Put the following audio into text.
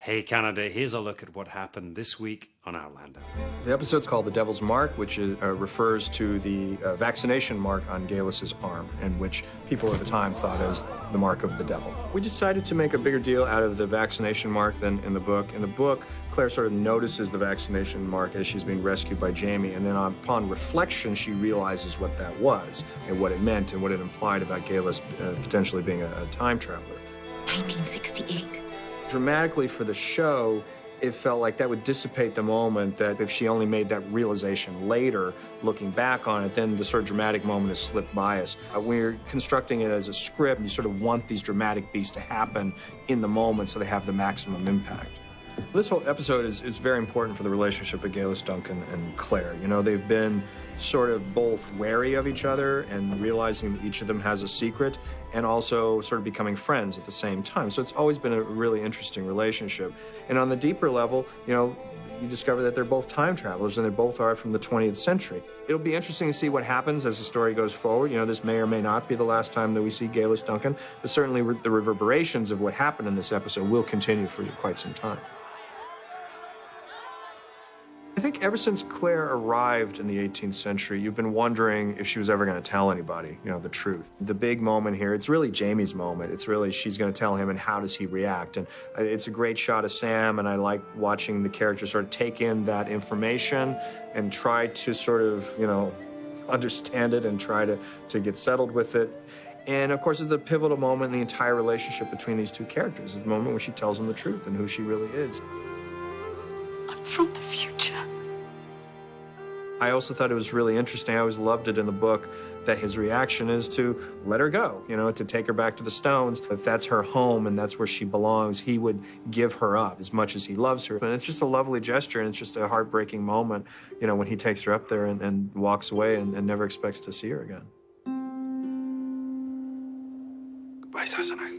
Hey Canada, here's a look at what happened this week on Outlander. The episode's called The Devil's Mark, which refers to the vaccination mark on Gaelus's arm, and which people at the time thought as the mark of the devil. We decided to make a bigger deal out of the vaccination mark than in the book. In the book, Claire sort of notices the vaccination mark as she's being rescued by Jamie, and then upon reflection, she realizes what that was, and what it meant, and what it implied about Gaelus potentially being a time traveler. 1968. Dramatically for the show, it felt like that would dissipate the moment, that if she only made that realization later, looking back on it, then the sort of dramatic moment has slipped by us. When you're constructing it as a script, you sort of want these dramatic beats to happen in the moment so they have the maximum impact. This whole episode is very important for the relationship of Gaelus Duncan and Claire. You know, they've been sort of both wary of each other and realizing that each of them has a secret, and also sort of becoming friends at the same time. So it's always been a really interesting relationship. And on the deeper level, you know, you discover that they're both time travelers, and they both are from the 20th century. It'll be interesting to see what happens as the story goes forward. You know, this may or may not be the last time that we see Gaelus Duncan, but certainly the reverberations of what happened in this episode will continue for quite some time. I think ever since Claire arrived in the 18th century, you've been wondering if she was ever going to tell anybody, you know, the truth. The big moment here, it's really Jamie's moment. It's really she's going to tell him, and how does he react? And it's a great shot of Sam, and I like watching the character sort of take in that information and try to sort of, you know, understand it and try to get settled with it. And of course, it's a pivotal moment in the entire relationship between these two characters. It's the moment when she tells him the truth and who she really is. I'm from the future. I also thought it was really interesting. I always loved it in the book that his reaction is to let her go, you know, to take her back to the Stones. If that's her home and that's where she belongs, he would give her up as much as he loves her. And it's just a lovely gesture, and it's just a heartbreaking moment, you know, when he takes her up there and walks away and never expects to see her again. Goodbye, Sassenach.